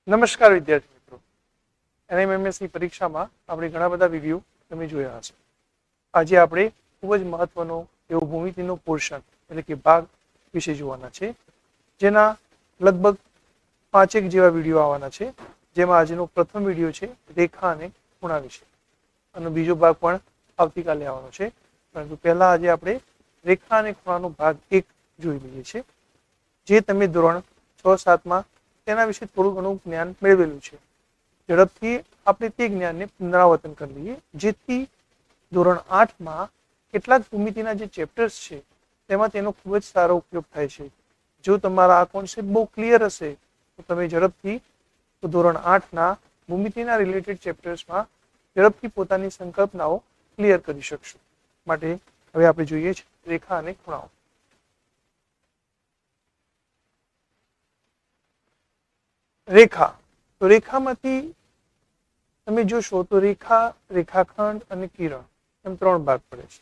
નમસ્કાર વિદ્યાર્થી મિત્રો, એનએમએમએસની પરીક્ષામાં આપણે ઘણા બધા વિડીયો તમે જોયા હશે. આજે આપણે ખૂબ જ મહત્વનો એવો ભૂમિતિનો પોર્શન એટલે કે ભાગ વિશે જોવાના છે, જેના લગભગ 5 જેવા વિડીયો આવવાના છે. જેમાં આજનો પ્રથમ વિડીયો છે રેખા અને ખૂણા વિશે, અને બીજો ભાગ પણ આવતીકાલે આવવાનો છે. પરંતુ પહેલા આજે આપણે રેખા અને ખૂણાનો ભાગ 1 જોઈ લઈએ છીએ, જે તમે ધોરણ 6-7માં તેના વિશે થોડું ઘણું જ્ઞાન મેળવેલું છે. ઝડપથી આપણે તે જ્ઞાનને પુનરાવર્તન કરી લઈએ, જેથી ધોરણ 8માં કેટલાક ભૂમિતિના જે ચેપ્ટર્સ છે તેમાં તેનો ખૂબ જ સારો ઉપયોગ થાય છે. જો તમારા આ કોન્સેપ્ટ બહુ ક્લિયર હશે તો તમે ઝડપથી ધોરણ 8ના ભૂમિતિના રિલેટેડ ચેપ્ટર્સમાં ઝડપથી પોતાની સંકલ્પનાઓ ક્લિયર કરી શકશો. માટે હવે આપણે જોઈએ છે રેખા અને ખૂણાઓ. રેખા, તો રેખામાંથી તમે જોશો તો રેખા, રેખાખંડ અને કિરણ એમ 3 ભાગ પડે છે.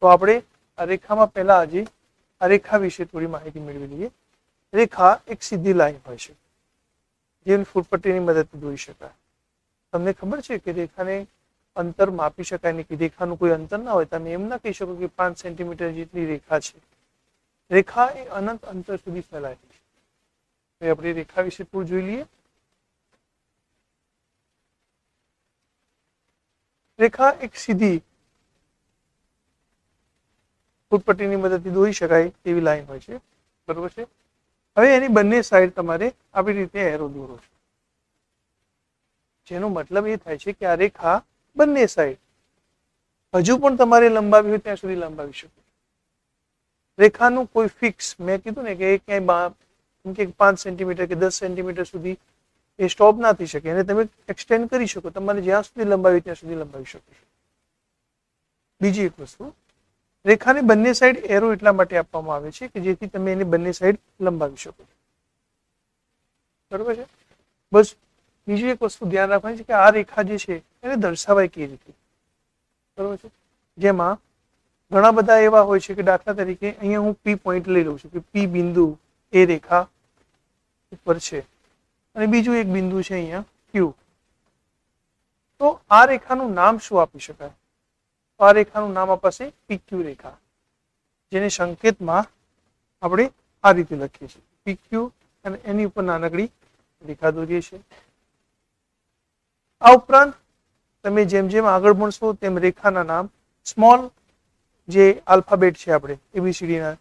તો આપણે આ રેખામાં પહેલા આજે આ રેખા વિશે થોડી માહિતી મેળવી લઈએ. રેખા એક સીધી લાઈન હોય છે, જેને ફૂટપટ્ટીની મદદથી દોરી શકાય. તમને ખબર છે કે રેખાને અંતર માપી શકાય નહીં, કે રેખાનું કોઈ અંતર ના હોય. તમે એમ ના કહી શકો કે 5 સેન્ટીમીટર જેટલી રેખા છે. રેખા એ અનંત અંતર સુધી ફેલાયેલી છે. આપણે રેખા વિશે થોડું જોઈ લઈએ. રેખા એક સીધી ફૂટપટ્ટીની મદદથી દોરી શકાય તેવી લાઈન હોય છે, બરોબર છે. હવે એની બંને સાઈડ તમારે આવી રીતે એરો દોરો છો, જેનો મતલબ એ થાય છે કે આ રેખા બંને સાઈડ હજુ પણ તમારે લંબાવી હોય ત્યાં સુધી લંબાવી શકો. રેખાનું કોઈ ફિક્સ, મેં કીધું ને કે ક્યાંય 5 સેન્ટીમીટર કે 10 સેન્ટીમીટર સુધી એ સ્ટોપ ના થઈ શકે, એને તમે એક્સટેન્ડ કરી શકો. તમારે જ્યાં સુધી લંબાવી ત્યાં સુધી લંબાવી શકો છો. બીજી એક વસ્તુ, રેખાને બંને સાઈડ એરો એટલા માટે આપવામાં આવે છે કે જેથી તમે એને બંને સાઈડ લંબાવી શકો, બરોબર છે. બસ બીજી એક વસ્તુ ધ્યાન રાખવાની છે કે આ રેખા જે છે એને દર્શાવાય કેવી રીતે, બરોબર છે. જેમાં ઘણા બધા એવા હોય છે કે દાખલા તરીકે અહીંયા હું પી પોઈન્ટ લઈ લઉં છું કે પી બિંદુ એ રેખા ઉપર છે, અને બીજું એક બિંદુ છે અહીંયા ક્યુ. તો આ રેખાનું નામ શું આપી શકાય? આ રેખાનું નામ અપાશે પીક્યુ રેખા, જેને સંકેતમાં આપણે આ રીતે લખીએ છીએ પીક્યુ, અને એની ઉપર નાનકડી રેખા દોરીએ છીએ. આ ઉપરાંત તમે જેમ જેમ આગળ ભણશો તેમ રેખાના નામ સ્મોલ જે આલ્ફાબેટ છે આપણે એબીસીડીના,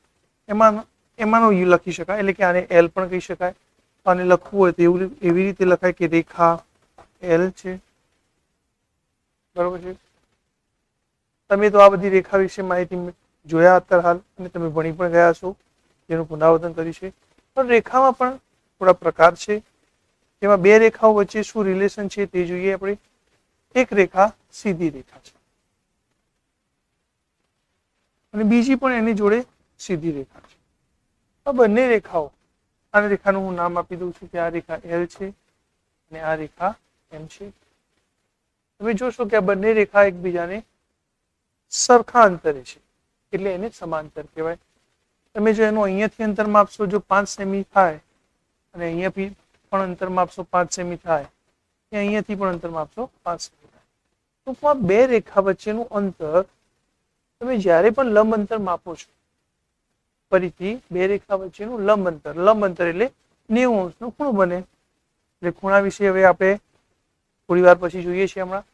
એમાંનો યુ લખી શકાય. એટલે કે આને એલ પણ કહી શકાય. આને લખવું હોય તો એવી રીતે લખાય કે રેખા એલ છે, બરોબર છે. તમે તો આ બધી રેખા વિશે માહિતી જોયા અત્યારે હાલ, અને તમે ભણી પણ ગયા છો, જેનું પુનરાવર્તન કર્યું છે. પણ રેખામાં પણ થોડા પ્રકાર છે, જેમાં 2 રેખાઓ વચ્ચે શું રિલેશન છે તે જોઈએ આપણે. એક રેખા સીધી રેખા છે, અને બીજી પણ એની જોડે સીધી રેખા છે. આ બંને રેખાઓ, આ રેખાનું હું નામ આપી દઉં છું કે આ રેખા એલ છે અને આ રેખા એમ છે. તમે જોશો કે આ બંને રેખા એકબીજાને સરખા અંતરે છે, એટલે એને સમાંતર કહેવાય. તમે જો એનું અહીંયાથી અંતર માપશો, જો 5 સેમી થાય, અને અહીંયાથી પણ અંતર માપશો 5 સેમી થાય, અહીંયાથી પણ અંતર માપશો 5 સેમી થાય. ટૂંકમાં 2 રેખા વચ્ચેનું અંતર તમે જ્યારે પણ લંબ અંતર માપો છો, ફરીથી 2 રેખા વચ્ચેનું લંબ અંતર એટલે 90 અંશનો ખૂણો બને. એટલે ખૂણા વિશે હવે આપણે થોડી વાર પછી જોઈએ છીએ. હમણાં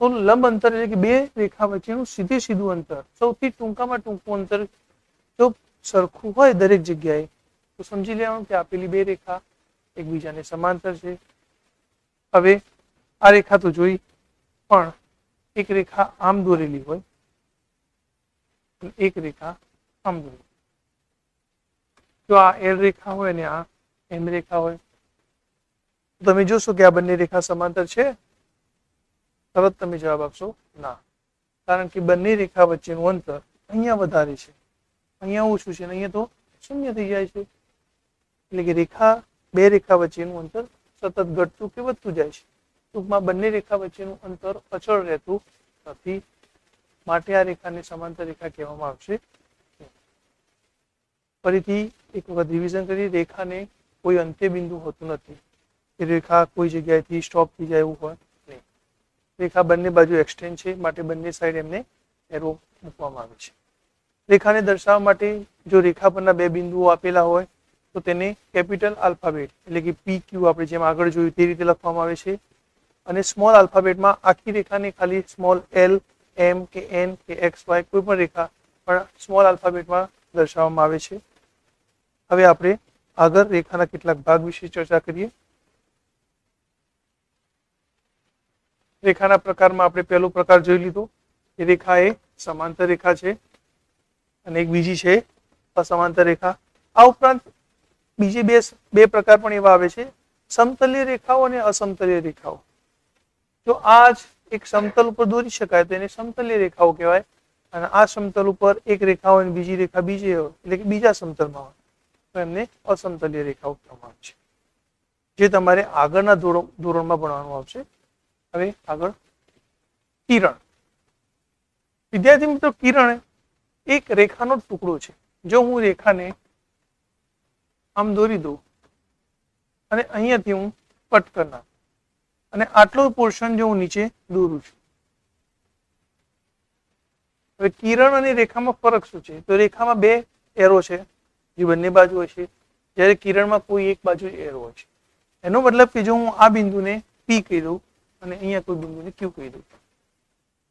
તો લંબ અંતર એટલે કે 2 રેખા વચ્ચેનું સીધું અંતર, સૌથી ટૂંકામાં ટૂંકું અંતર જો સરખું હોય દરેક જગ્યાએ, તો સમજી લેવાનું કે આપેલી 2 રેખા એકબીજાને સમાંતર છે. હવે આ રેખા તો જોઈ, પણ એક રેખા આમ દોરેલી હોય, એક રેખા આમ દોરેલી. જો આ એલ રેખા હોય અને આ એમ રેખા હોય, તો તમે જોશો કે આ બંને રેખા સમાંતર છે. તરત તમે જવાબ આપશો ના, કારણ કે બંને રેખા વચ્ચેનું અંતર અહીંયા વધારે છે, અહીંયા ઓછું છે, અને અહીંયા તો 0 થઈ જાય છે. એટલે કે 2 રેખા વચ્ચેનું અંતર સતત ઘટતું કે વધતું જાય છે. ટૂંકમાં બંને રેખા વચ્ચેનું અંતર અચળ રહેતું નથી, માટે આ રેખાને સમાંતર રેખા કહેવામાં આવશે. ફરીથી એક વખત રિવિઝન કરી, રેખાને કોઈ અંત્ય બિંદુ હોતું નથી. એ રેખા કોઈ જગ્યાએથી સ્ટોપ થઈ જાય એવું હોય નહીં. રેખા બંને બાજુ એક્સટેન્ડ છે, માટે બંને સાઈડ એમને એરો મૂકવામાં આવે છે. રેખાને દર્શાવવા માટે જો રેખા પરના બે બિંદુઓ આપેલા હોય તો તેને કેપિટલ આલ્ફાબેટ એટલે કે પી ક્યુ આપણે જેમ આગળ જોયું તે રીતે લખવામાં આવે છે, અને સ્મોલ આલ્ફાબેટમાં આખી રેખાને ખાલી સ્મોલ એલ, એમ કે એન કે એક્સ વાય કોઈ પણ રેખા પણ સ્મોલ આલ્ફાબેટમાં દર્શાવવામાં આવે છે. હવે આપણે આગળ રેખાના કેટલાક ભાગ વિશે ચર્ચા કરીએ. રેખાના પ્રકારમાં આપણે પહેલો પ્રકાર જોઈ લીધો. એ રેખા એ સમાંતર રેખા છે અને એક બીજી છે અસમાંતર રેખા. આ ઉપરાંત બીજી બે પ્રકાર પણ એવા આવે છે, સમતલીય રેખાઓ અને અસમતલીય રેખાઓ. જો આ જ એક સમતલ ઉપર દોરી શકાય તો એને સમતલીય રેખાઓ કહેવાય, અને આ સમતલ ઉપર એક રેખા હોય અને બીજી રેખા બીજી હોય એટલે કે બીજા સમતલમાં હોય તો એમને અસમતલીય રેખાઓ કહેવામાં આવે છે, જે તમારે આગળના ધોરણમાં ભણવાનું આવશે. હવે આગળ કિરણ. વિદ્યાર્થી મિત્રો, કિરણ એક રેખાનો ટુકડો છે. જો હું રેખાને આમ દોરી દઉં અને અહીંયાથી હું કટ કરનાર અને આટલો પોર્શન જો હું નીચે દોરું છું. હવે કિરણ અને રેખામાં ફરક શું છે? તો રેખામાં બે એરો છે જે બંને બાજુ હોય છે, જ્યારે કિરણમાં કોઈ એક બાજુ એરો હોય છે. એનો મતલબ કે જો હું આ બિંદુને પી કહી દઉં અને અહીંયા કોઈ બિંદુને ક્યુ કહી દઉં,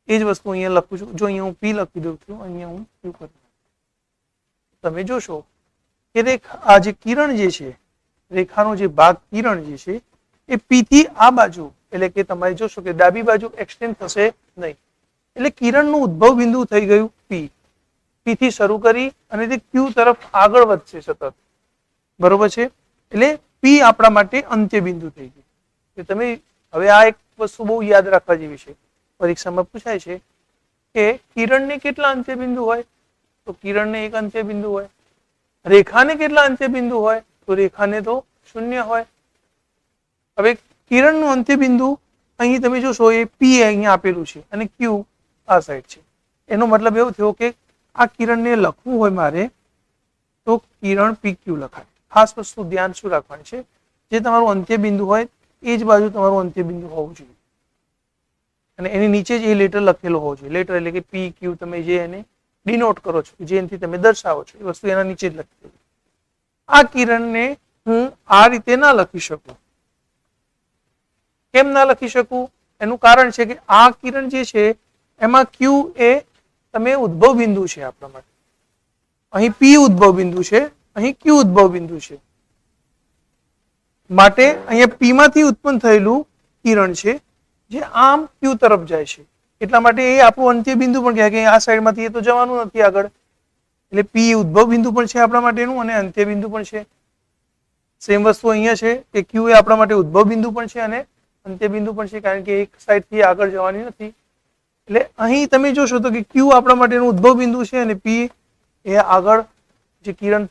એ જ વસ્તુ અહીંયા લખું છું. જો અહીંયા હું પી લખી દઉં છું, અહીંયા હું ક્યુ કરી દઉં, તમે જોશો કે રેખા આ જે કિરણ જે છે, રેખાનો જે ભાગ કિરણ જે છે એ પી થી આ બાજુ એટલે કે તમારે જોશો કે ડાબી બાજુ એક્સટેન્ડ થશે નહીં. એટલે કિરણનું ઉદ્ભવ બિંદુ થઈ ગયું પી. પી થી શરૂ કરી અને તે ક્યુ તરફ આગળ વધશે સતત, બરોબર છે. એટલે પી આપણા માટે અંત્ય બિંદુ થઈ ગયું. તમે હવે આ એક વસ્તુ બહુ યાદ રાખવા જેવી છે, પરીક્ષામાં પૂછાય છે કે કિરણને કેટલા અંત્ય બિંદુ હોય? તો કિરણને એક અંત્ય બિંદુ હોય. રેખાને કેટલા અંત્ય બિંદુ હોય? તો રેખાને તો શૂન્ય હોય. હવે કિરણનું અંત્ય બિંદુ અહીં તમે જોશો એ પી અહીંયા આપેલું છે અને ક્યુ આ સાઈડ છે. એનો મતલબ એવો થયો કે આ કિરણને લખવું હોય મારે તો કિરણ પી ક્યુ લખાય. ખાસ વસ્તુ ધ્યાન શું રાખવાની છે, જે તમારું અંત્ય બિંદુ હોય એ જ બાજુ તમારું અંત્ય બિંદુ હોવું જોઈએ, અને એની નીચે જ એ લેટર લખેલો હોવો જોઈએ. લેટર એટલે કે પી ક્યુ તમે જે એને ડિનોટ કરો છો, જેનાથી તમે દર્શાવો છો, એ વસ્તુ એના નીચે જ લખી દો. આ કિરણને હું આ રીતે ના લખી શકું. કેમ ના લખી શકું? એનું કારણ છે કે આ કિરણ જે છે એમાં ક્યુ એ તમે ઉદ્ભવ બિંદુ છે આપણા માટે. અહીં પી ઉદ્ભવ બિંદુ છે, અહીં ક્યુ ઉદ્ભવ બિંદુ છે, માટે અહીંયા પી માંથી ઉત્પન્ન થયેલું કિરણ છે જે આમ ક્યુ તરફ જાય છે. એટલા માટે એ આપણું અંત્ય બિંદુ પણ કહેવાય કે આ સાઈડમાંથી એ તો જવાનું નથી આગળ. એટલે પી ઉદ્ભવ બિંદુ પણ છે આપણા માટેનું અને અંત્ય બિંદુ પણ છે. સેમ વસ્તુ અહીંયા છે કે ક્યુ એ આપણા માટે ઉદ્ભવ બિંદુ પણ છે અને અંત્ય બિંદુ પણ છે, કારણ કે એક સાઈડથી આગળ જવાની નથી. એટલે અહીં તમે જોશો તો કે ક્યુ આપણા માટેનું ઉદ્ભવ બિંદુ છે અને પી એ આગળ જે કિરણ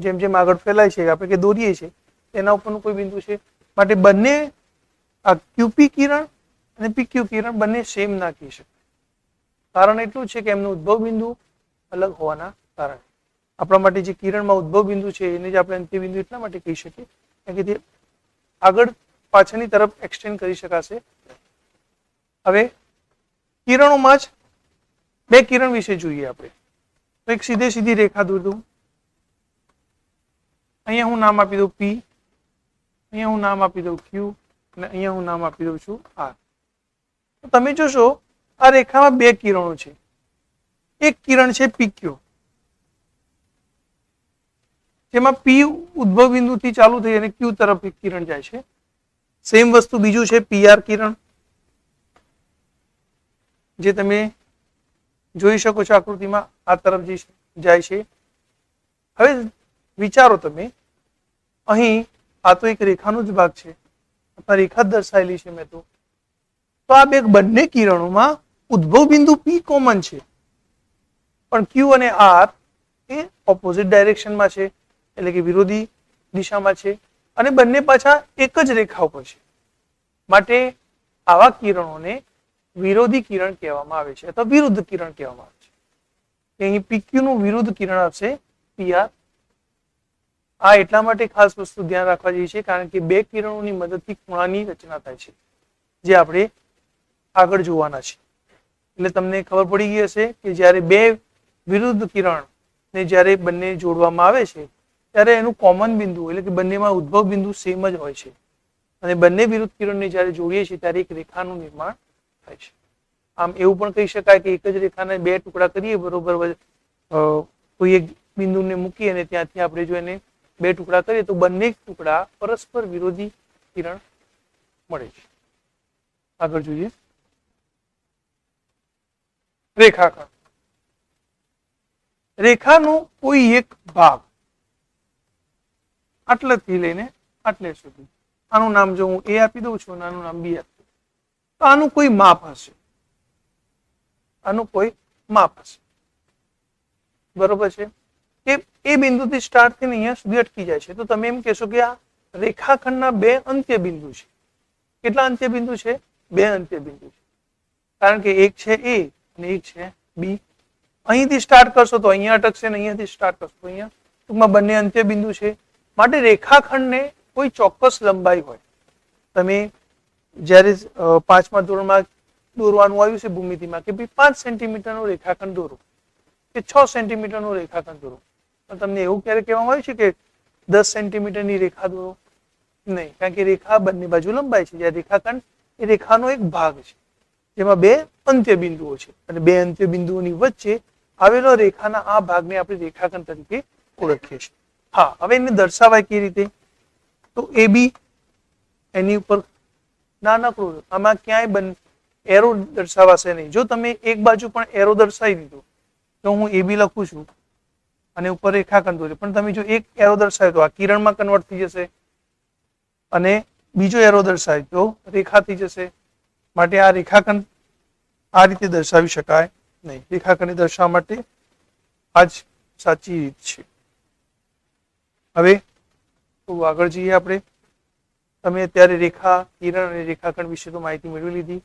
જેમ જેમ આગળ ફેલાય છે આપણે કે દોરીએ છીએ તેના ઉપરનું કોઈ બિંદુ છે. માટે બંને આ ક્યુપી કિરણ અને પીક્યુ કિરણ બંને સેમ ના કહી શકાય. કારણ એટલું છે કે એમનું ઉદ્ભવ બિંદુ અલગ હોવાના કારણે આપણા માટે જે કિરણમાં ઉદ્ભવ બિંદુ છે એને જ આપણે અંત્ય બિંદુ એટલા માટે કહી શકીએ કારણ કે તે આગળ પાછળની તરફ એક્સટેન્ડ કરી શકાશે. હવે કિરણોમાં જ બે કિરણ વિશે જોઈએ આપણે. તો એક સીધે સીધી રેખા દોરી દઉં. અહીંયા હું નામ આપી દઉં પી, અહીંયા હું નામ આપી દઉં ક્યુ અને અહીંયા હું નામ આપી દઉં છું આર. તો તમે જોશો આ રેખામાં બે કિરણો છે. એક કિરણ છે પીક્યુ, જેમાં પી ઉદ્ભવ બિંદુથી ચાલુ થઈ અને ક્યુ તરફ એક કિરણ જાય છે. સેમ વસ્તુ બીજું છે પીઆર કિરણ, જે તમે જોઈ શકો છો આકૃતિમાં આ તરફ જાય છે. હવે વિચારો તમે, અહીં આ તો એક રેખાનો જ ભાગ છે, રેખા દર્શાવેલી છે મેં તો આ બે બંને કિરણોમાં ઉદ્ભવ બિંદુ પી કોમન છે, પણ ક્યુ અને આર એ ઓપોઝિટ ડાયરેક્શનમાં છે, એટલે કે વિરોધી દિશામાં છે, અને બંને પાછા એક જ રેખા ઉપર છે. માટે આવા કિરણોને વિરોધી કિરણ કહેવામાં આવે છે અથવા વિરુદ્ધ કિરણ કહેવામાં આવે છે. અહીં પીક્યુ નું વિરુદ્ધ કિરણ આવશે પીઆર આ એટલા માટે ખાસ વસ્તુ ધ્યાન રાખવા જેવી છે કારણ કે બે કિરણોની મદદથી ખૂણાની રચના થાય છે, જે આપણે આગળ જોવાના છે. એટલે તમને ખબર પડી ગઈ હશે કે જ્યારે બે વિરુદ્ધ કિરણ ને જ્યારે બંને જોડવામાં આવે છે ત્યારે એનું કોમન બિંદુ એટલે કે બંનેમાં ઉદ્ભવ બિંદુ સેમ જ હોય છે, અને બંને વિરુદ્ધ કિરણને જ્યારે જોડીએ છીએ ત્યારે એક રેખાનું નિર્માણ થાય છે. આમ એવું પણ કહી શકાય કે એક જ રેખાને બે ટુકડા કરીએ બરોબર, કોઈ એક બિંદુને મૂકી અને ત્યાંથી આપણે જો એને બે ટુકડા કરીએ તો બંને ટુકડા પરસ્પર વિરોધી કિરણ મળે છે. આગળ જોઈએ રેખાખંડ. રેખાનો કોઈ એક ભાગ આટલેથી લઈને આટલે સુધી, આનું નામ જો હું એ આપી દઉં છું અને આનું નામ બી આપી દઉં, તો આનું કોઈ માપ હશે, આનું કોઈ માપ હશે. બરોબર છે કે એ બિંદુથી સ્ટાર્ટ થઈને અહીંયા સુધી અટકી જાય છે, તો તમે એમ કહેશો કે આ રેખાખંડના બે અંત્ય બિંદુ છે. કેટલા અંત્ય બિંદુ છે? બે અંત્ય બિંદુ છે, કારણ કે એક છે એ અને એક છે બી. અહીંથી સ્ટાર્ટ કરશો તો અહીંયા અટકશે ને અહીંયાથી સ્ટાર્ટ કરશો તો અહીંયા, ટૂંકમાં બંને અંત્ય બિંદુ છે. માટે રેખાખંડને કોઈ ચોક્કસ લંબાઈ હોય. તમે જ્યારે 5મા ધોરણમાં દોરવાનું આવ્યું છે ભૂમિતિમાં કે ભાઈ 5 સેન્ટીમીટરનો રેખાખંડ દોરો કે 6 સેન્ટીમીટરનો રેખાખંડ દોરો, પણ તમને એવું ક્યારે કહેવામાં આવ્યું છે કે 10 સેન્ટીમીટરની રેખા દોરો? નહીં, કારણ કે રેખા બંને બાજુ લંબાઈ છે, જ્યારે રેખાખંડ એ રેખાનો એક ભાગ છે જેમાં બે અંત્ય બિંદુઓ છે, અને બે અંત્ય બિંદુઓની વચ્ચે આવેલો રેખાના આ ભાગને આપણે રેખાખંડ તરીકે ઓળખીએ છીએ. હા, હવે એને દર્શાવાય કેવી રીતે? તો એ બી એની ઉપર નાનકડું, આમાં ક્યાંય એરો દર્શાવાશે નહીં. જો તમે એક બાજુ પણ એરો દર્શાવી દીધો તો હું એ બી લખું છું અને ઉપર રેખાખંડ દોર્યો, પણ તમે જો એક એરો દર્શાવ્યો તો આ કિરણમાં કન્વર્ટ થઈ જશે, અને બીજો એરો દર્શાવ્યો તો રેખા થઈ જશે. માટે આ રેખાખંડ આ રીતે દર્શાવી શકાય નહીં. રેખાખંડને દર્શાવવા માટે આ જ સાચી રીત છે. હવે આગળ જઈએ આપણે. તમે અત્યારે રેખા, કિરણ અને રેખાખંડ વિશે તો માહિતી મેળવી લીધી.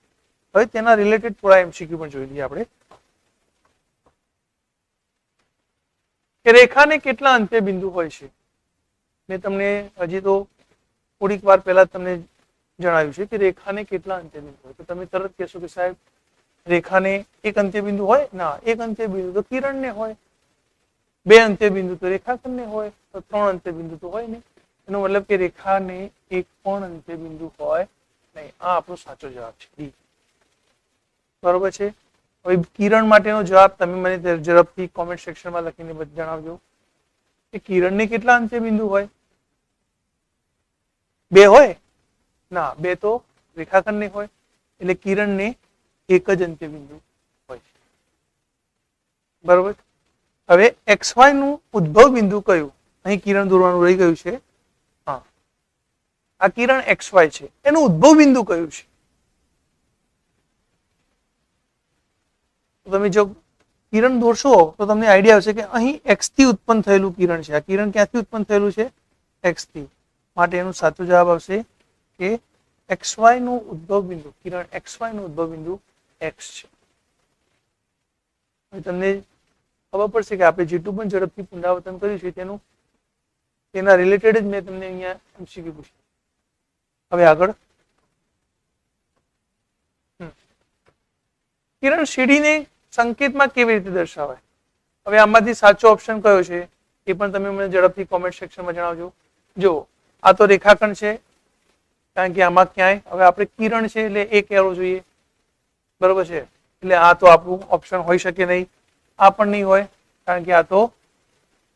હવે તેના રિલેટેડ થોડા એમસીક્યુ પણ જોઈ લઈએ આપણે કે રેખાને કેટલા અંત્ય બિંદુ હોય છે. મેં તમને હજી તો થોડીક વાર પહેલા તમને જણાવ્યું છે કે રેખાને કેટલા અંત્ય બિંદુ હોય, તો તમે તરત કહેશો કે સાહેબ રેખાને એક અંત્ય બિંદુ હોય? ના, એક અંત્ય બિંદુ તો કિરણને હોય, બે અંત્ય બિંદુ તો રેખાખંડને હોય, તો 3 અંત્ય બિંદુ તો હોય નહીં. એનો મતલબ કે રેખાને એક પણ અંત્ય બિંદુ હોય નહીં. આ આપણો સાચો જવાબ છે, ડી. બરોબર છે. હવે કિરણ માટેનો જવાબ તમે મને ઝડપથી કોમેન્ટ સેક્શનમાં લખીને જણાવજો કે કિરણને કેટલા અંત્ય બિંદુ હોય? 2 હોય? ના, 2 તો રેખાખંડને હોય, એટલે કિરણને એક જ અંત્ય બિંદુ હોય છે. બરોબર. હવે XY નું ઉદ્ભવ બિંદુ કયું? અહીં કિરણ દોરવાનું રહી ગયું છે. હા, આ કિરણ XY છે, એનું ઉદ્ભવ બિંદુ કયું છે? તમે જો કિરણ દોરશો તો તમને આઈડિયા આવશે કે અહીં x થી ઉત્પન્ન થયેલું કિરણ છે. આ કિરણ ક્યાંથી ઉત્પન્ન થયેલું છે? x થી. માટે એનો સાચો જવાબ આવશે કે XY નું ઉદ્ભવ બિંદુ, કિરણ XY નું ઉદ્ભવ બિંદુ x છે. તમને ખબર પડશે કે આપણે જેટલું પણ ઝડપથી પુનરાવર્તન કર્યું છે તેના રિલેટેડ જ મેં તમને અહીંયા એમસીક્યુ પૂછ્યું. હવે આગળ કિરણ સીડીને સંકેતમાં કેવી રીતે દર્શાવાય? હવે આમાંથી સાચો ઓપ્શન કયો છે એ પણ તમે મને ઝડપથી કોમેન્ટ સેક્શનમાં જણાવજો. જો આ તો રેખાખંડ છે, કારણ કે આમાં ક્યાંય, હવે આપણે કિરણ છે એટલે એક એરો જોઈએ. બરોબર છે, એટલે આ તો આપણું ઓપ્શન હોઈ શકે નહીં. આ પણ નહીં હોય, કારણ કે આ તો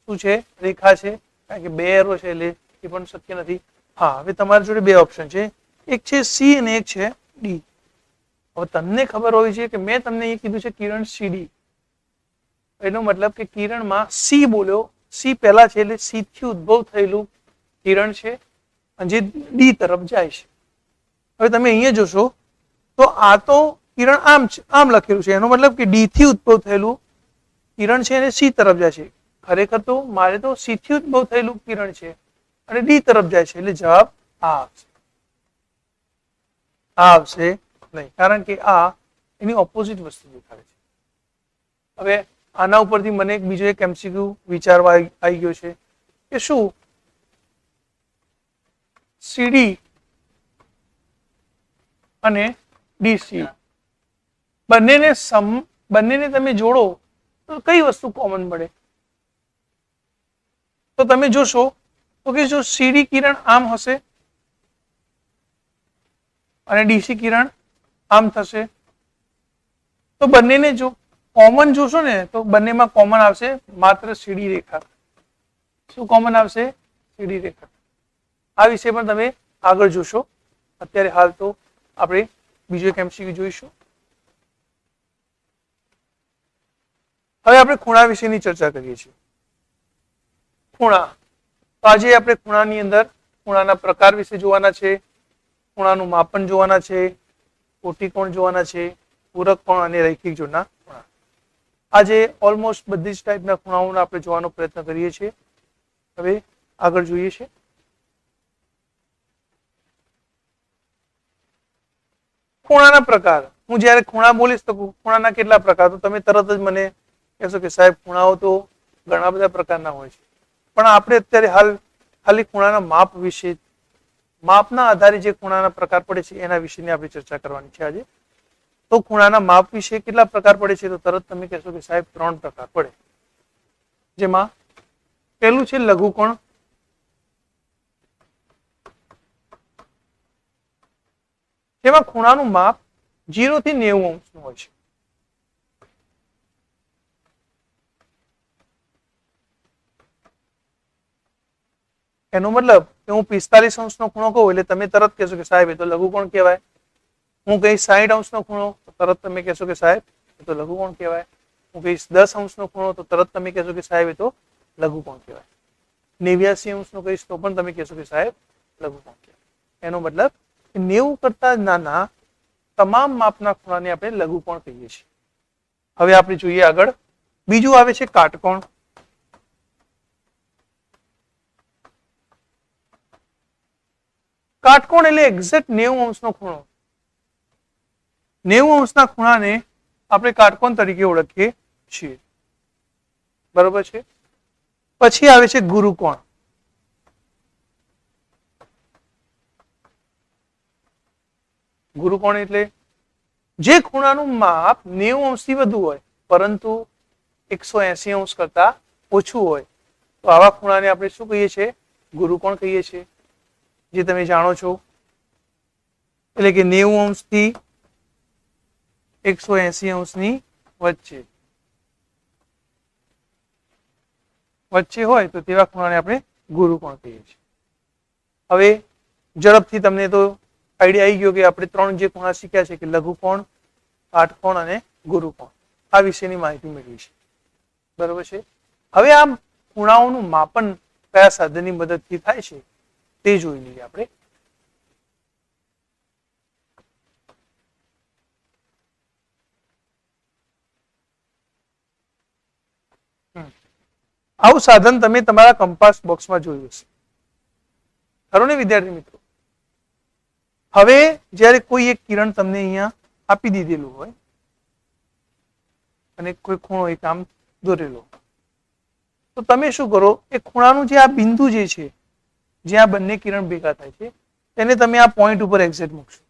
શું છે? રેખા છે, કારણ કે 2 એરો છે એટલે એ પણ શક્ય નથી. હા, હવે તમારી જોડે 2 ઓપ્શન છે, એક છે સી અને એક છે ડી. હવે તમને ખબર હોવી જોઈએ કે મેં તમને એ કીધું છે કિરણ સીડી, એનો મતલબ કે કિરણમાં સી બોલ્યો, સી પહેલા છે એટલે સી થી ઉદ્ભવ થયેલું કિરણ છે અને જે ડી તરફ જાય છે. હવે તમે અહીંયા જોશો તો આ તો કિરણ આમ લખેલું છે, એનો મતલબ કે ડી થી ઉદ્ભવ થયેલું કિરણ છે અને સી તરફ જાય છે. ખરેખર તો મારે તો સી થી ઉદ્ભવ થયેલું કિરણ છે અને ડી તરફ જાય છે, એટલે જવાબ આ આવશે. આ આવશે નહીં, કારણ કે આ એની ઓપોઝિટ વસ્તુ દેખાડે છે. હવે આના ઉપરથી મને બીજો એક એમસીક્યુ વિચારવા આવી ગયો છે કે શું સીડી અને ડીસી બંનેને તમે જોડો તો કઈ વસ્તુ કોમન મળે? તો તમે જોશો તો કે જો સીડી કિરણ આમ હશે અને ડીસી કિરણ આમ થશે, તો બંનેને જો કોમન જોશો ને તો બંનેમાં કોમન આવશે માત્ર સીડી રેખા. શું કોમન આવશે? સીડી રેખા. આ વિશે પણ તમે આગળ જોશો. અત્યારે હાલ તો આપણે બીજો એક MCQ જોઈશું. હવે આપણે ખૂણા વિશેની ચર્ચા કરીએ છીએ. ખૂણા, તો આજે આપણે ખૂણાની અંદર ખૂણાના પ્રકાર વિશે જોવાના છે, ખૂણાનું માપન જોવાના છે, કોટિકોણ જોવાના છે, પૂરક કોણ અને રૈખિક જોડના ખૂણા. આજે ઓલમોસ્ટ બધી જ ટાઈપના ખૂણાઓને આપણે જોવાનો પ્રયત્ન કરીએ છીએ. હવે આગળ જોઈએ છે. ખૂણાના પ્રકાર. હું જ્યારે ખૂણા બોલીશ તો ખૂણાના કેટલા પ્રકાર, તો તમે તરત જ મને કહેશો કે સાહેબ ખૂણાઓ તો ઘણા બધા પ્રકારના હોય છે, પણ આપણે અત્યારે હાલ ખાલી ખૂણાના માપ વિશે, માપના આધારે જે ખૂણાના પ્રકાર પડે છે એના વિશેની આપણે ચર્ચા કરવાની છે આજે. તો ખૂણાના માપ વિશે કેટલા પ્રકાર પડે છે, તો તરત તમે કહેશો કે સાહેબ 3 પ્રકાર પડે. જેમાં પહેલું છે લઘુકોણ. જેમાં ખૂણાનું માપ 0 થી 90 અંશનું હોય છે. એનો મતલબ કે હું 45 અંશનો ખૂણો કહું એટલે તમે તરત કહેશો કે સાહેબ એ તો લઘુકોણ કહેવાય. હું કહીશ 60 અંશનો ખૂણો તો તરત તમે કહેશો કે સાહેબ એ તો લઘુકોણ કહેવાય. હું કહીશ 10 અંશનો ખૂણો તો તરત તમે કહેશો કે સાહેબ એ તો લઘુકોણ કહેવાય. 89 અંશનો કહીશ તો પણ તમે કહેશો કે સાહેબ લઘુકોણ કહેવાય. એનો મતલબ 90 કરતા નાના તમામ માપના ખૂણાને આપણે લઘુકોણ કહીએ છીએ. હવે આપણે જોઈએ આગળ. બીજું આવે છે કાટકોણ. કાટકોણ એટલે એક્ઝેક્ટ 90 અંશનો ખૂણો. 90 અંશના ખૂણાને આપણે કાટકોણ તરીકે ઓળખીએ છીએ. બરોબર છે. પછી આવે છે ગુરુકોણ. ગુરુકોણ એટલે જે ખૂણાનું માપ 90 અંશથી વધુ હોય પરંતુ 180 અંશ કરતા ઓછું હોય, તો આવા ખૂણાને આપણે શું કહીએ છીએ? ગુરુકોણ કહીએ છીએ. જે તમે જાણો છો એટલે કે 90 અંશથી 180 અંશની વચ્ચે હોય તો તેવા ખૂણાને આપણે ગુરુકોણ કહીએ છીએ. હવે ઝડપથી તમને તો આઈડિયા આવી ગયો કે આપણે 3 જે ખૂણા શીખ્યા છે કે લઘુકોણ, કાટકોણ અને ગુરુકોણ. આ વિશેની માહિતી મેળવી છે. બરોબર છે. હવે આ ખૂણાઓનું માપન કયા સાધનની મદદથી થાય છે તે જોઈ લઈએ આપણે. આવું સાધન તમે તમારા કંપાસ બોક્સમાં જોયું હશે. ખરું ને વિદ્યાર્થી મિત્રો? હવે જ્યારે કોઈ એક કિરણ તમને અહીંયા આપી દીધેલું હોય અને કોઈ ખૂણો એક આમ દોરેલો, તો તમે શું કરો? એ ખૂણાનું જે આ બિંદુ જે છે જ્યાં બંને કિરણ ભેગા થાય છે તેને તમે આ પોઈન્ટ ઉપર એક્ઝેક્ટ મૂકશો.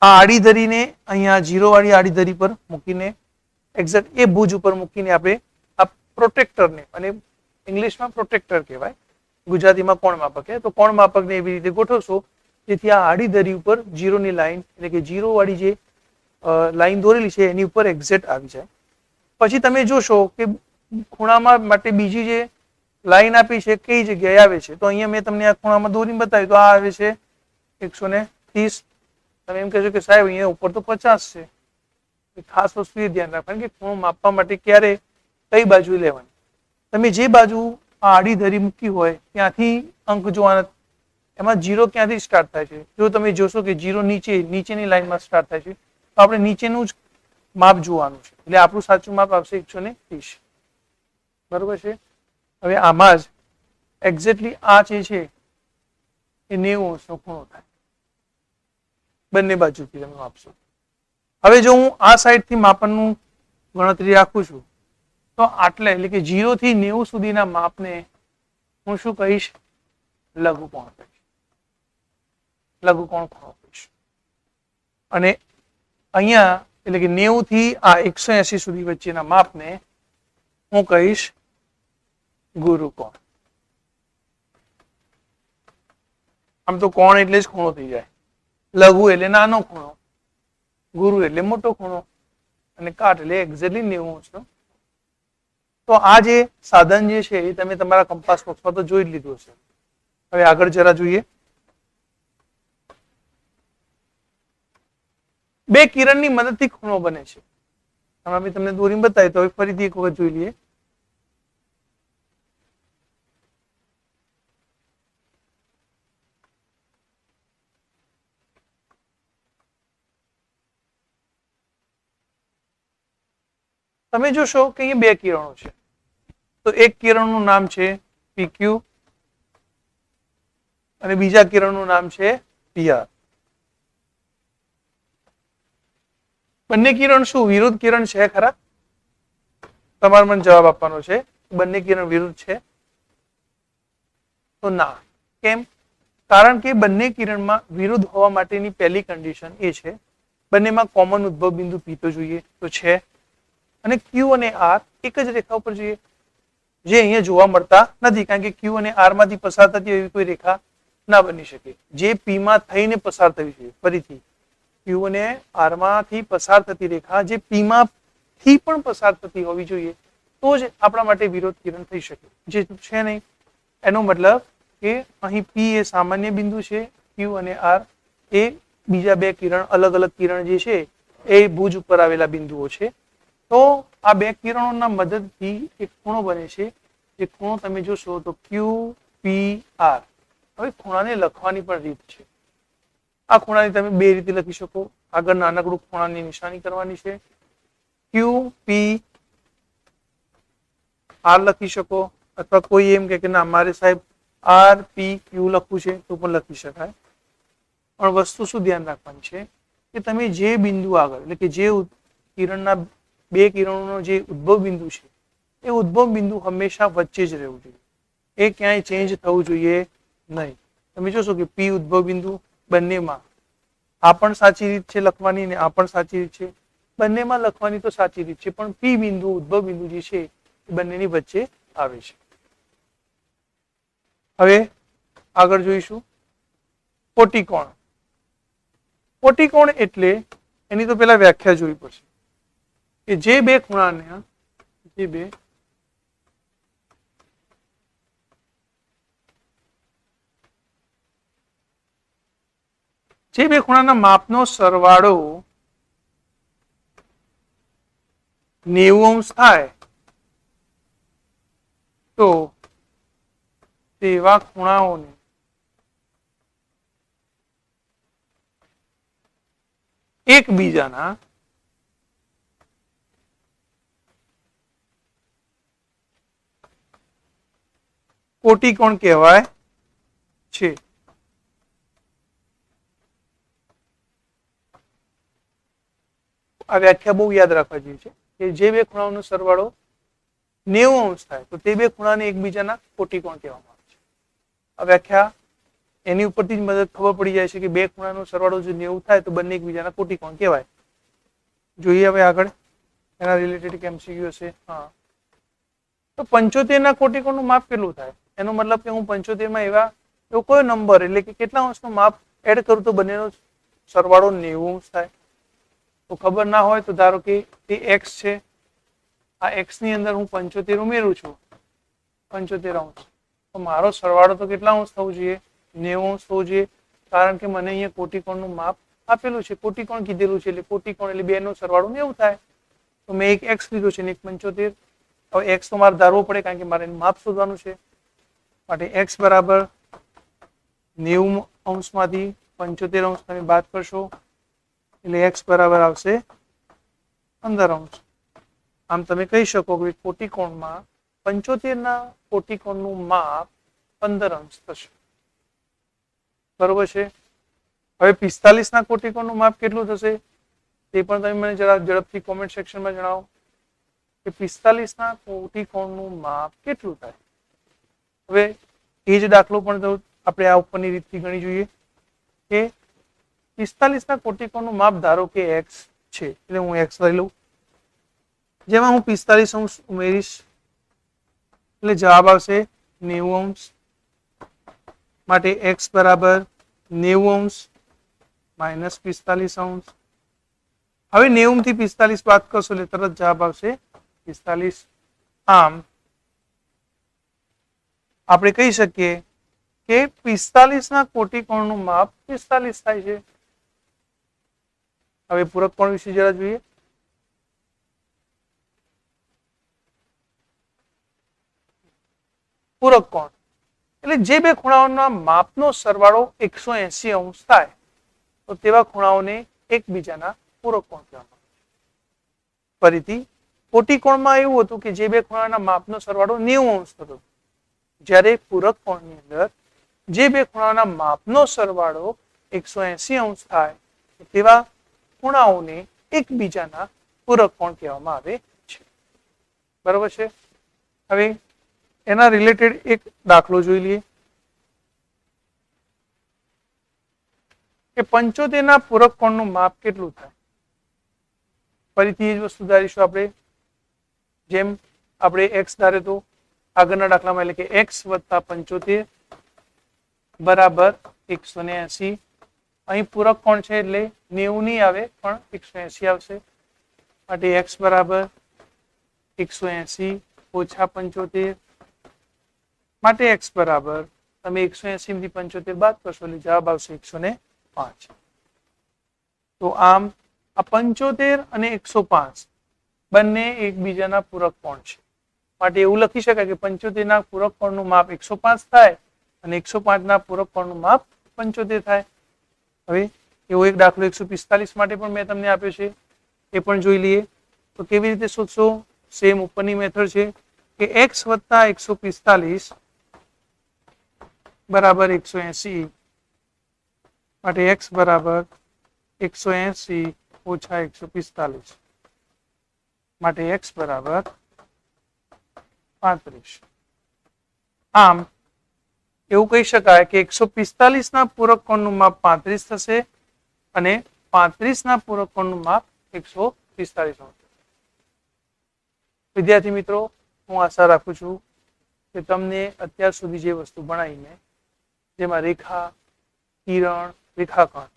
આ આડી ધરીને અહીંયા 0 વાળી આડી ધરી પર મૂકીને એક્ઝેક્ટ એ ભુજ ઉપર મૂકીને આપણે આ પ્રોટેક્ટરને, અને ઇંગ્લિશમાં પ્રોટેક્ટર કહેવાય, ગુજરાતીમાં કોણ માપક છે, તો કોણ માપકને એવી રીતે ગોઠવશો જેથી આ આડી ધરી ઉપર 0 ની લાઈન એટલે કે 0 વાળી જે લાઈન દોરેલી છે એની ઉપર એક્ઝેક્ટ આવી જાય. પછી તમે જોશો કે ખૂણામાં માટે બીજી જે લાઈન આપી છે કઈ જગ્યાએ આવે છે, તો અહીંયા મેં તમને આ ખૂણામાં દોરીને બતાવ્યું તો આ આવે છે 130. તમે એમ કહેશો કે સાહેબ અહીંયા ઉપર તો 50 છે. ખાસ વસ્તુ એ ધ્યાન રાખવાની કે ખૂણો માપવા માટે ક્યારે કઈ બાજુ લેવાની. તમે જે બાજુ આ આડી ધરી મૂકી હોય ત્યાંથી અંક જોવાના. એમાં 0 ક્યાંથી સ્ટાર્ટ થાય છે? જો તમે જોશો કે 0 નીચેની લાઈનમાં સ્ટાર્ટ થાય છે તો આપણે નીચેનું જ માપ જોવાનું છે. એટલે આપણું સાચું માપ આવશે 130. બરોબર છે. હવે આમાં જ એક્ઝેક્ટલી આ જે છે એ 90 અંશનો ખૂણો થાય. બંને બાજુથી તમે માપશો. હવે જો હું આ સાઈડથી માપનનું ગણતરી રાખું છું તો આટલે એટલે કે 0 થી 90 સુધીના માપને હું શું કહીશ? લઘુકોણ કહીશ, લઘુકોણ ખૂણો કહીશ. અને અહીંયા એટલે કે 90 થી આ 180 સુધી વચ્ચેના માપને હું કહીશ ગુરુકોણ. આમ તો કોણ એટલે જ ખૂણો થઈ જાય. લઘુ એટલે નાનો ખૂણો, ગુરુ એટલે મોટો ખૂણો, અને કાટ એટલે એક્ઝેક્ટલી 90 અંશનો. તો આ જે સાધન જે છે એ તમે તમારા કંપાસ બોક્સમાં તો જોઈ જ લીધું હશે. હવે આગળ જરા જોઈએ. બે કિરણની મદદથી ખૂણો બને છે. હમણાં મેં તમને દોરીને બતાવી, તો હવે ફરીથી એક વખત જોઈ લઈએ. તમે જોશો કે અહીંયા બે કિરણો છે. તો એક કિરણનું નામ છે PQ અને બીજા કિરણનું નામ છે PR. બંને કિરણ શું વિરુદ્ધ કિરણ છે ખરા? તમારે મને જવાબ આપવાનો છે. બંને કિરણ વિરુદ્ધ છે? તો ના. કેમ? કારણ કે બંને કિરણમાં વિરુદ્ધ હોવા માટેની પહેલી કન્ડિશન એ છે બંનેમાં કોમન ઉદ્ભવ બિંદુ P તો જોઈએ, તો છે. અને Q અને R એક જ રેખા ઉપર જોઈએ, જે અહીંયા જોવા મળતા નથી. કારણ કે Q અને R માંથી પસાર થતી એવી કોઈ રેખા ના બની શકે. જે P માં થઈને પસાર થવી જોઈએ. ફરીથી Q અને R માંથી પસાર થતી રેખા જે P માંથી પણ પસાર થતી હોવી જોઈએ, તો જ આપણા માટે વિરોધ કિરણ થઈ શકે. જે છે નહીં, એનો મતલબ કે અહીં P એ સામાન્ય બિંદુ છે, Q અને R એ બીજા બે કિરણ અલગ અલગ કિરણ જે છે એ ભુજ ઉપર આવેલા બિંદુઓ છે. તો આ બે કિરણોના મદદથી એક ખૂણો બને છે. જે ખૂણો તમે જોશો તો QPR. હવે ખૂણાને લખવાની પણ રીત છે. આ ખૂણાને તમે બે રીતે લખી શકો. આગળ નાનકડું ખૂણાની નિશાની કરવાની છે, QPR લખી શકો, અથવા કોઈ એમ કે ના મારે સાહેબ RPQ લખવું છે તો પણ લખી શકાય. પણ વસ્તુ શું ધ્યાન રાખવાની છે કે તમે જે બિંદુ આગળ એટલે કે જે કિરણના બે કિરણોનો જે ઉદ્ભવ બિંદુ છે એ ઉદ્ભવ બિંદુ હંમેશા વચ્ચે જ રહેવું જોઈએ. એ ક્યાંય ચેન્જ થવું જોઈએ નહીં. તમે જોશો કે P ઉદ્ભવ બિંદુ બંનેમાં આ પણ સાચી રીત છે લખવાની ને આ પણ સાચી રીત છે. બંનેમાં લખવાની તો સાચી રીત છે, પણ P બિંદુ ઉદ્ભવ બિંદુ જે છે એ બંનેની વચ્ચે આવે છે. હવે આગળ જોઈશું કોટિકોણ. કોટિકોણ એટલે એની તો પેલા વ્યાખ્યા જોવી પડશે કે જે બે ખૂણાને જે બે ખૂણાના માપનો સરવાળો 90 અંશ થાય તો તેવા ખૂણાઓને એકબીજાના કોટિકોણ કહેવાય છે. આ વ્યાખ્યા બહુ યાદ રાખવા જેવી છે કે જે બે ખૂણાઓનો સરવાળો 90 અંશ થાય તો તે બે ખૂણાને એકબીજાના કોટિકોણ કહેવામાં આવે છે. આ વ્યાખ્યા એની ઉપરથી જ મદદ ખબર પડી જાય છે કે બે ખૂણાનો સરવાળો જો 90 થાય તો બંને એકબીજાના કોટિકોણ કહેવાય. જોઈએ હવે આગળ એના રિલેટેડ MCQ હશે. હા, તો 75 ના કોટિકોણનું માપ કેટલું થાય? એનો મતલબ કે હું 75 માં એવો કોઈ નંબર એટલે કે કેટલા અંશનું માપ એડ કરું તો બંનેનો સરવાળો 90 અંશ થાય. તો ખબર ના હોય તો ધારો કે એ x છે, આ x ની અંદર હું 75 ઉમેરું છું, 75 અંશ, તો મારો સરવાળો તો કેટલા અંશ થવું જોઈએ? 90 અંશ થવું જોઈએ. કારણ કે મને અહીંયા કોટિકોણનું માપ આપેલું છે, કોટિકોણ કીધેલું છે, એટલે કોટિકોણ એટલે બે નો સરવાળો 90 થાય. તો મેં એક x લીધો છે ને એક 75. હવે x તો મારે ધારવો પડે કારણ કે મારે એનું માપ શોધવાનું છે. માટે x બરાબર 90 અંશમાંથી 75 અંશ તમે બાદ કરશો એટલે x બરાબર આવશે 15 અંશ. આમ તમે કહી શકો કે કોટિકોણમાં 75 ના કોટિકોણનું માપ 15 અંશ થશે. બરોબર છે. હવે 45 ના કોટિકોણનું માપ કેટલું થશે તે પણ તમે મને જરા ઝડપથી કોમેન્ટ સેક્શનમાં જણાવો કે 45 ના કોટિકોણનું માપ કેટલું થાય. હવે એ જ દાખલો પણ આપણે આ ઉપરની રીતથી ગણી જોઈએ કે 45 ના કોટિકોણનું માપ ધારો કે x છે, એટલે હું x લઈ લઉં, જેમાં હું 45 અંશ ઉમેરીશ એટલે જવાબ આવશે 90 અંશ. માટે x બરાબર 90 અંશ માઇનસ 45 અંશ. હવે 90 થી 45 બાદ કરશો એટલે તરત જવાબ આવશે 45. આમ આપણે કહી શકીએ કે 45 ના કોટિકોણનું માપ 45 થાય છે. હવે પૂરક કોણ વિશે જરા જોઈએ. પૂરક કોણ એટલે જે બે ખૂણાઓના માપનો સરવાળો 180 અંશ થાય તો તેવા ખૂણાઓને એકબીજાના પૂરક કોણ કહેવામાં આવે. ફરીથી કોટિકોણમાં એવું હતું કે જે બે ખૂણાના માપનો સરવાળો 90 અંશ થતો, જ્યારે પૂરક કોણની અંદર જે બે ખૂણાના માપનો સરવાળો 180 અંશ થાય તેવા ખૂણાઓને એકબીજાના પૂરક કોણ કહેવામાં આવે છે. બરાબર છે. હવે એના રિલેટેડ એક દાખલો જોઈ લઈએ કે 75 ના પૂરક કોણનું માપ કેટલું થાય. ફરીથી એ જ વસ્તુ ધારીશું આપણે, જેમ આપણે x ધારે તો આગળના દાખલામાં, એટલે કે x વત્તા 75 બરાબર 180. અહીં પૂરક કોણ છે એટલે 90 નહીં આવે પણ 180 આવશે. માટે x બરાબર 180 ઓછા 75. માટે x બરાબર તમે 180 માંથી 75 બાદ કરશો એટલે જવાબ આવશે 105. તો આમ આ 75 અને 105 બંને એકબીજાના પૂરક કોણ છે. માટે એવું લખી શકાય કે 75 ના પૂરક કોણનું માપ 105 થાય અને 105 ના પૂરક કોણનું માપ 75 થાય. હવે એવો એક દાખલો 145 માટે પણ મેં તમને આપ્યો છે, એ પણ જોઈ લઈએ. તો કેવી રીતે શોધશો? સેમ ઉપરની મેથડ છે કે x વત્તા 145 બરાબર 180. માટે x બરાબર 180 ઓછા 145. માટે x બરાબર 35. આમ એવું કહી શકાય કે 145 ના પૂરક કોણનું માપ 35 થશે અને 35 ના પૂરક કોણનું માપ 145 થશે. વિદ્યાર્થી મિત્રો, હું આશા રાખું છું કે તમને અત્યાર સુધી જે વસ્તુ ભણાવીને, જેમાં રેખા, કિરણ, રેખાખંડ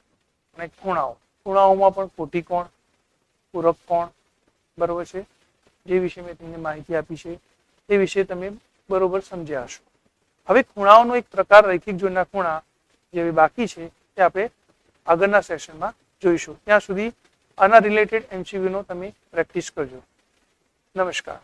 અને ખૂણાઓમાં પણ કોટિકોણ, પૂરક કોણ, બરોબર છે, જે વિશે મેં તમને માહિતી આપી છે તે વિશે તમે બરોબર સમજ્યા હશો. હવે ખૂણાઓનો એક પ્રકાર રૈખિક જોડના ખૂણા જે બાકી છે તે આપણે આગળના સેશનમાં જોઈશું. ત્યાં સુધી આના રિલેટેડ MCQ નો તમે પ્રેક્ટિસ કરજો. નમસ્કાર.